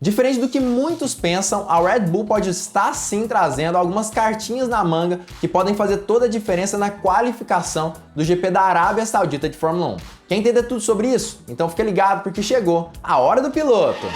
Diferente do que muitos pensam, a Red Bull pode estar sim trazendo algumas cartinhas na manga que podem fazer toda a diferença na qualificação do GP da Arábia Saudita de Fórmula 1. Quer entender tudo sobre isso? Então fica ligado porque chegou a hora do piloto!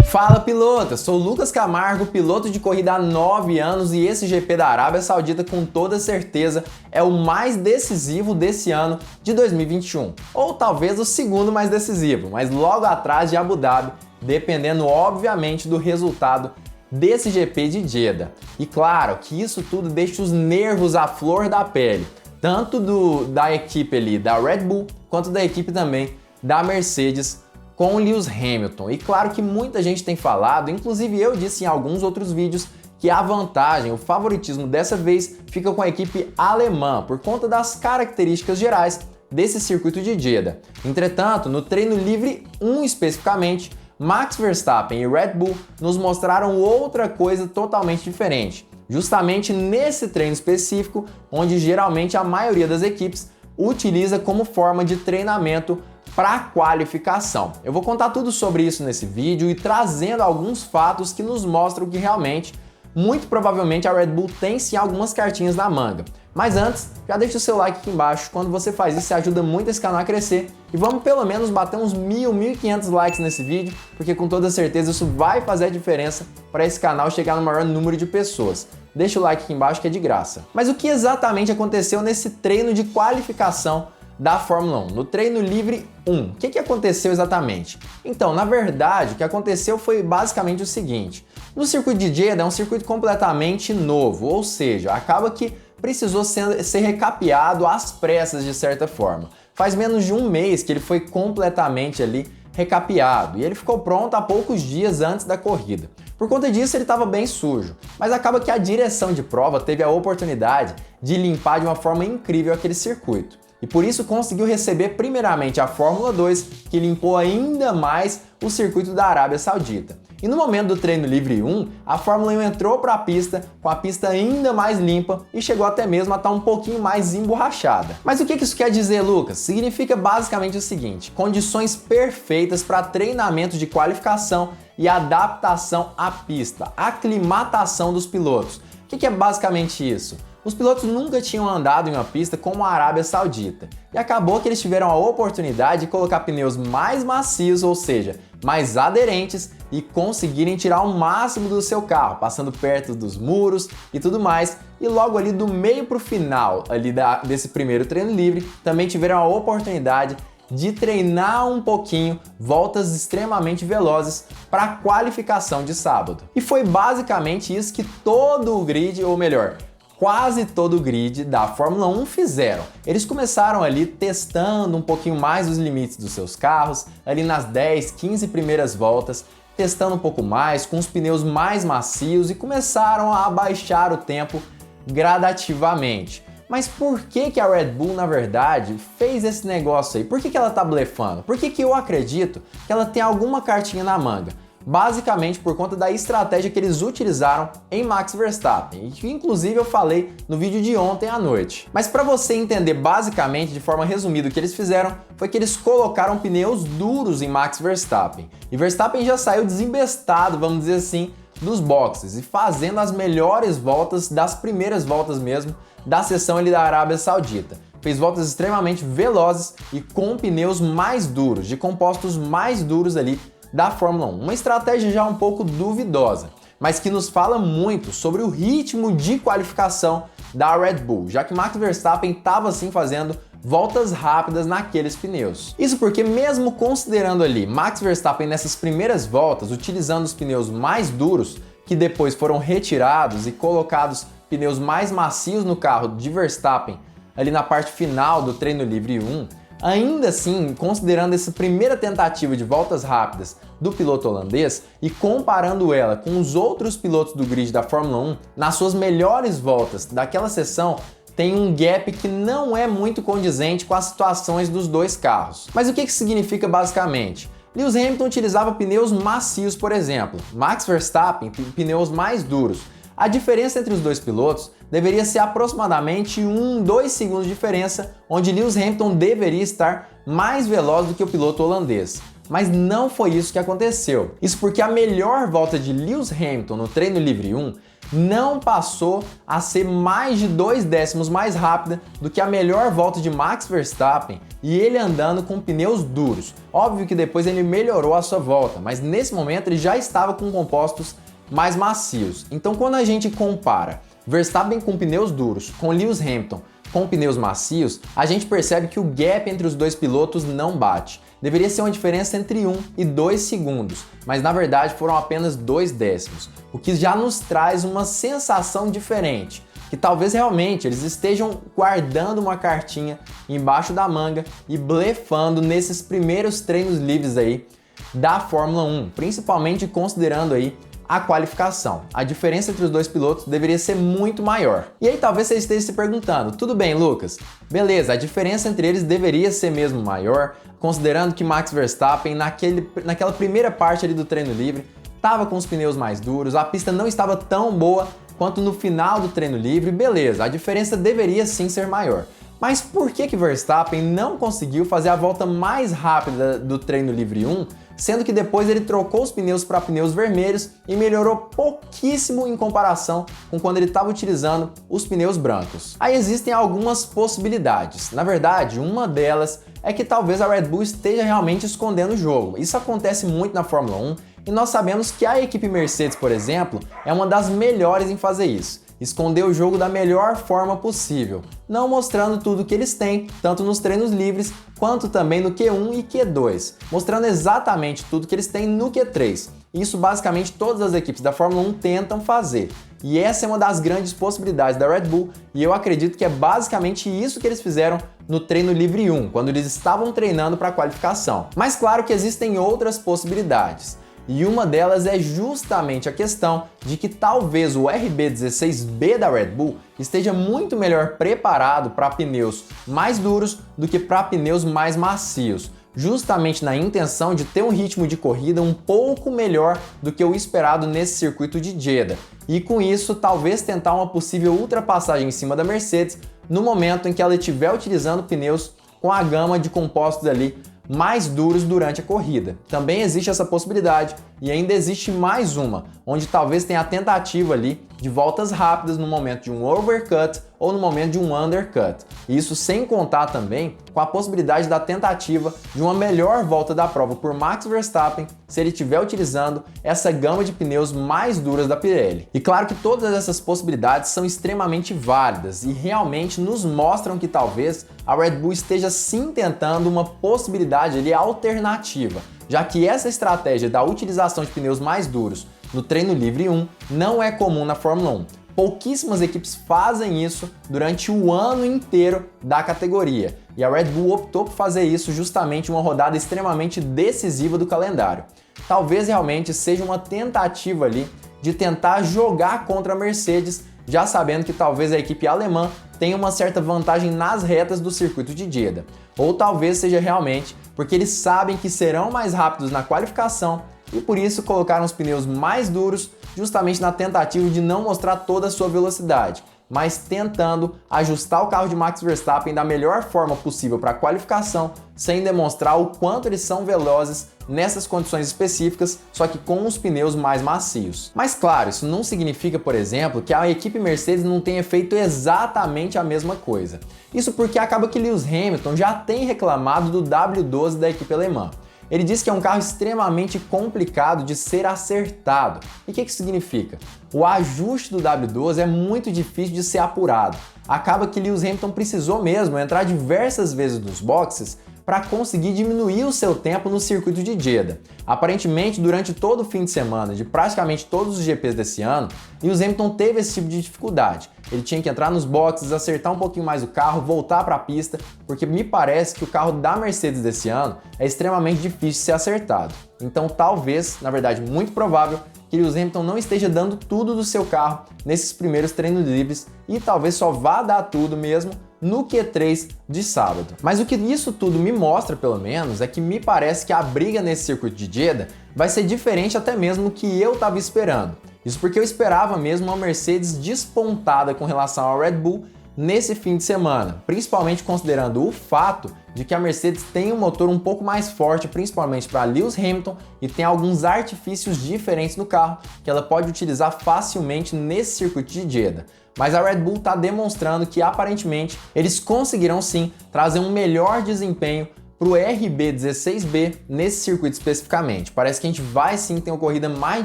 Fala piloto, eu sou o Lucas Camargo, piloto de corrida há 9 anos e esse GP da Arábia Saudita com toda certeza é o mais decisivo desse ano de 2021. Ou talvez o segundo mais decisivo, mas logo atrás de Abu Dhabi, dependendo obviamente do resultado desse GP de Jeddah. E claro que isso tudo deixa os nervos à flor da pele, tanto da equipe ali da Red Bull, quanto da equipe também da Mercedes, com o Lewis Hamilton. E claro que muita gente tem falado, inclusive eu disse em alguns outros vídeos, que a vantagem, o favoritismo dessa vez fica com a equipe alemã, por conta das características gerais desse circuito de Jeddah. Entretanto, no treino livre 1 especificamente, Max Verstappen e Red Bull nos mostraram outra coisa totalmente diferente. Justamente nesse treino específico, onde geralmente a maioria das equipes utiliza como forma de treinamento para qualificação. Eu vou contar tudo sobre isso nesse vídeo e trazendo alguns fatos que nos mostram que realmente, muito provavelmente a Red Bull tem sim algumas cartinhas na manga. Mas antes, já deixa o seu like aqui embaixo, quando você faz isso, você ajuda muito esse canal a crescer e vamos pelo menos bater uns 1.000, 1.500 likes nesse vídeo, porque com toda certeza isso vai fazer a diferença para esse canal chegar no maior número de pessoas. Deixa o like aqui embaixo que é de graça. Mas o que exatamente aconteceu nesse treino de qualificação da Fórmula 1, no treino livre 1. O que aconteceu exatamente? Então, na verdade, o que aconteceu foi basicamente o seguinte. No circuito de Jeddah é um circuito completamente novo, ou seja, acaba que precisou ser recapeado às pressas de certa forma. Faz menos de um mês que ele foi completamente ali recapeado e ele ficou pronto há poucos dias antes da corrida. Por conta disso ele estava bem sujo, mas acaba que a direção de prova teve a oportunidade de limpar de uma forma incrível aquele circuito. E por isso conseguiu receber primeiramente a Fórmula 2, que limpou ainda mais o circuito da Arábia Saudita. E no momento do treino livre 1, a Fórmula 1 entrou para a pista com a pista ainda mais limpa e chegou até mesmo a estar um pouquinho mais emborrachada. Mas o que isso quer dizer, Lucas? Significa basicamente o seguinte: condições perfeitas para treinamento de qualificação e adaptação à pista, aclimatação dos pilotos. O que é basicamente isso? Os pilotos nunca tinham andado em uma pista como a Arábia Saudita e acabou que eles tiveram a oportunidade de colocar pneus mais macios, ou seja, mais aderentes e conseguirem tirar o máximo do seu carro, passando perto dos muros e tudo mais. E logo ali do meio para o final ali desse primeiro treino livre, também tiveram a oportunidade de treinar um pouquinho voltas extremamente velozes para a qualificação de sábado. E foi basicamente isso que todo o grid, ou melhor, quase todo o grid da Fórmula 1 fizeram. Eles começaram ali testando um pouquinho mais os limites dos seus carros, ali nas 10, 15 primeiras voltas, testando um pouco mais, com os pneus mais macios e começaram a abaixar o tempo gradativamente. Mas por que a Red Bull, na verdade, fez esse negócio aí? Por que ela tá blefando? Por que eu acredito que ela tem alguma cartinha na manga? Basicamente por conta da estratégia que eles utilizaram em Max Verstappen, e que inclusive eu falei no vídeo de ontem à noite. Mas para você entender basicamente, de forma resumida, o que eles fizeram foi que eles colocaram pneus duros em Max Verstappen. E Verstappen já saiu desembestado, vamos dizer assim, dos boxes e fazendo as melhores voltas, das primeiras voltas mesmo, da sessão ali da Arábia Saudita. Fez voltas extremamente velozes e com pneus mais duros, de compostos mais duros ali da Fórmula 1. Uma estratégia já um pouco duvidosa, mas que nos fala muito sobre o ritmo de qualificação da Red Bull, já que Max Verstappen estava assim fazendo voltas rápidas naqueles pneus. Isso porque mesmo considerando ali Max Verstappen nessas primeiras voltas, utilizando os pneus mais duros, que depois foram retirados e colocados pneus mais macios no carro de Verstappen, ali na parte final do treino livre 1, ainda assim, considerando essa primeira tentativa de voltas rápidas do piloto holandês e comparando ela com os outros pilotos do grid da Fórmula 1, nas suas melhores voltas daquela sessão, tem um gap que não é muito condizente com as situações dos dois carros. Mas o que isso significa basicamente? Lewis Hamilton utilizava pneus macios, por exemplo, Max Verstappen pneus mais duros. A diferença entre os dois pilotos deveria ser aproximadamente 1-2 segundos de diferença, onde Lewis Hamilton deveria estar mais veloz do que o piloto holandês. Mas não foi isso que aconteceu. Isso porque a melhor volta de Lewis Hamilton no treino livre 1 não passou a ser mais de 2 décimos mais rápida do que a melhor volta de Max Verstappen e ele andando com pneus duros. Óbvio que depois ele melhorou a sua volta, mas nesse momento ele já estava com compostos mais macios. Então quando a gente compara Verstappen com pneus duros com Lewis Hamilton com pneus macios, a gente percebe que o gap entre os dois pilotos não bate. Deveria ser uma diferença entre 1 e 2 segundos, mas na verdade foram apenas 2 décimos, o que já nos traz uma sensação diferente, que talvez realmente eles estejam guardando uma cartinha embaixo da manga e blefando nesses primeiros treinos livres aí da Fórmula 1, principalmente considerando aí a qualificação. A diferença entre os dois pilotos deveria ser muito maior. E aí talvez você esteja se perguntando, tudo bem, Lucas, beleza, a diferença entre eles deveria ser mesmo maior, considerando que Max Verstappen naquela primeira parte ali do treino livre estava com os pneus mais duros, a pista não estava tão boa quanto no final do treino livre, beleza, a diferença deveria sim ser maior. Mas por que Verstappen não conseguiu fazer a volta mais rápida do treino livre 1, sendo que depois ele trocou os pneus para pneus vermelhos e melhorou pouquíssimo em comparação com quando ele estava utilizando os pneus brancos? Aí existem algumas possibilidades. Na verdade, uma delas é que talvez a Red Bull esteja realmente escondendo o jogo. Isso acontece muito na Fórmula 1 e nós sabemos que a equipe Mercedes, por exemplo, é uma das melhores em fazer isso. Esconder o jogo da melhor forma possível, não mostrando tudo que eles têm, tanto nos treinos livres quanto também no Q1 e Q2, mostrando exatamente tudo que eles têm no Q3. Isso basicamente todas as equipes da Fórmula 1 tentam fazer. E essa é uma das grandes possibilidades da Red Bull, e eu acredito que é basicamente isso que eles fizeram no treino livre 1, quando eles estavam treinando para a qualificação. Mas claro que existem outras possibilidades. E uma delas é justamente a questão de que talvez o RB16B da Red Bull esteja muito melhor preparado para pneus mais duros do que para pneus mais macios, justamente na intenção de ter um ritmo de corrida um pouco melhor do que o esperado nesse circuito de Jeddah. E com isso, talvez tentar uma possível ultrapassagem em cima da Mercedes no momento em que ela estiver utilizando pneus com a gama de compostos ali mais duros durante a corrida. Também existe essa possibilidade e ainda existe mais uma, onde talvez tenha a tentativa ali de voltas rápidas no momento de um overcut ou no momento de um undercut. Isso sem contar também com a possibilidade da tentativa de uma melhor volta da prova por Max Verstappen se ele estiver utilizando essa gama de pneus mais duras da Pirelli. E claro que todas essas possibilidades são extremamente válidas e realmente nos mostram que talvez a Red Bull esteja sim tentando uma possibilidade ali alternativa, já que essa estratégia da utilização de pneus mais duros no treino livre 1 não é comum na Fórmula 1. Pouquíssimas equipes fazem isso durante o ano inteiro da categoria, e a Red Bull optou por fazer isso justamente em uma rodada extremamente decisiva do calendário. Talvez realmente seja uma tentativa ali de tentar jogar contra a Mercedes, já sabendo que talvez a equipe alemã tenha uma certa vantagem nas retas do circuito de Jeddah. Ou talvez seja realmente porque eles sabem que serão mais rápidos na qualificação e por isso colocaram os pneus mais duros justamente na tentativa de não mostrar toda a sua velocidade, mas tentando ajustar o carro de Max Verstappen da melhor forma possível para a qualificação, sem demonstrar o quanto eles são velozes nessas condições específicas, só que com os pneus mais macios. Mas claro, isso não significa, por exemplo, que a equipe Mercedes não tenha feito exatamente a mesma coisa. Isso porque acaba que Lewis Hamilton já tem reclamado do W12 da equipe alemã. Ele diz que é um carro extremamente complicado de ser acertado. E o que isso significa? O ajuste do W12 é muito difícil de ser apurado. Acaba que Lewis Hamilton precisou mesmo entrar diversas vezes nos boxes para conseguir diminuir o seu tempo no circuito de Jeddah. Aparentemente, durante todo o fim de semana de praticamente todos os GPs desse ano, Lewis Hamilton teve esse tipo de dificuldade. Ele tinha que entrar nos boxes, acertar um pouquinho mais o carro, voltar para a pista, porque me parece que o carro da Mercedes desse ano é extremamente difícil de ser acertado. Então talvez, na verdade muito provável, que Lewis Hamilton não esteja dando tudo do seu carro nesses primeiros treinos livres e talvez só vá dar tudo mesmo no Q3 de sábado. Mas o que isso tudo me mostra, pelo menos, é que me parece que a briga nesse circuito de Jeddah vai ser diferente até mesmo do que eu estava esperando. Isso porque eu esperava mesmo uma Mercedes despontada com relação ao Red Bull nesse fim de semana, principalmente considerando o fato de que a Mercedes tem um motor um pouco mais forte, principalmente para Lewis Hamilton, e tem alguns artifícios diferentes no carro que ela pode utilizar facilmente nesse circuito de Jeddah. Mas a Red Bull está demonstrando que aparentemente eles conseguirão sim trazer um melhor desempenho para o RB16B nesse circuito especificamente. Parece que a gente vai sim ter uma corrida mais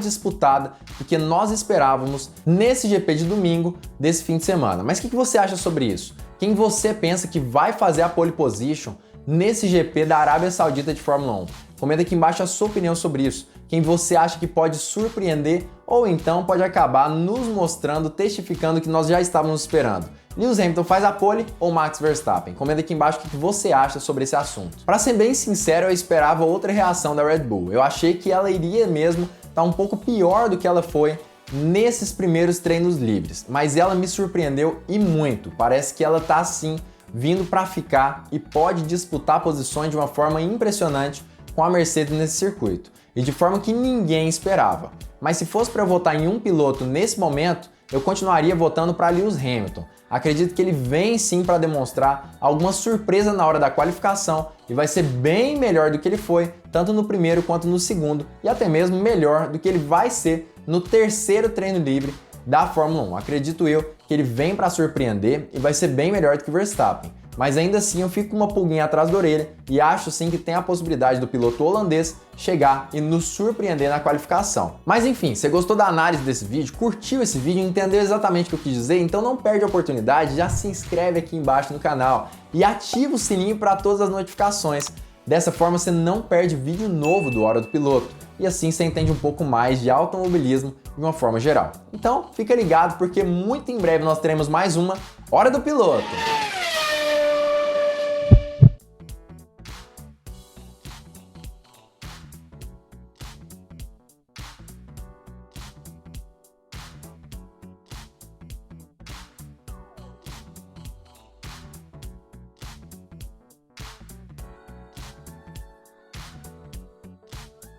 disputada do que nós esperávamos nesse GP de domingo desse fim de semana. Mas o que você acha sobre isso? Quem você pensa que vai fazer a pole position nesse GP da Arábia Saudita de Fórmula 1? Comenta aqui embaixo a sua opinião sobre isso. Quem você acha que pode surpreender ou então pode acabar nos mostrando, testificando o que nós já estávamos esperando. Lewis Hamilton faz a pole ou Max Verstappen? Comenta aqui embaixo o que você acha sobre esse assunto. Para ser bem sincero, eu esperava outra reação da Red Bull. Eu achei que ela iria mesmo estar um pouco pior do que ela foi nesses primeiros treinos livres, mas ela me surpreendeu e muito. Parece que ela tá assim vindo para ficar e pode disputar posições de uma forma impressionante com a Mercedes nesse circuito, e de forma que ninguém esperava. Mas se fosse para eu votar em um piloto nesse momento, eu continuaria votando para Lewis Hamilton. Acredito que ele vem sim para demonstrar alguma surpresa na hora da qualificação e vai ser bem melhor do que ele foi, tanto no primeiro quanto no segundo, e até mesmo melhor do que ele vai ser no terceiro treino livre da Fórmula 1. Acredito eu que ele vem para surpreender e vai ser bem melhor do que Verstappen. Mas ainda assim eu fico com uma pulguinha atrás da orelha e acho sim que tem a possibilidade do piloto holandês chegar e nos surpreender na qualificação. Mas enfim, você gostou da análise desse vídeo, curtiu esse vídeo, entendeu exatamente o que eu quis dizer? Então não perde a oportunidade, já se inscreve aqui embaixo no canal e ativa o sininho para todas as notificações. Dessa forma você não perde vídeo novo do Hora do Piloto e assim você entende um pouco mais de automobilismo de uma forma geral. Então fica ligado porque muito em breve nós teremos mais uma Hora do Piloto.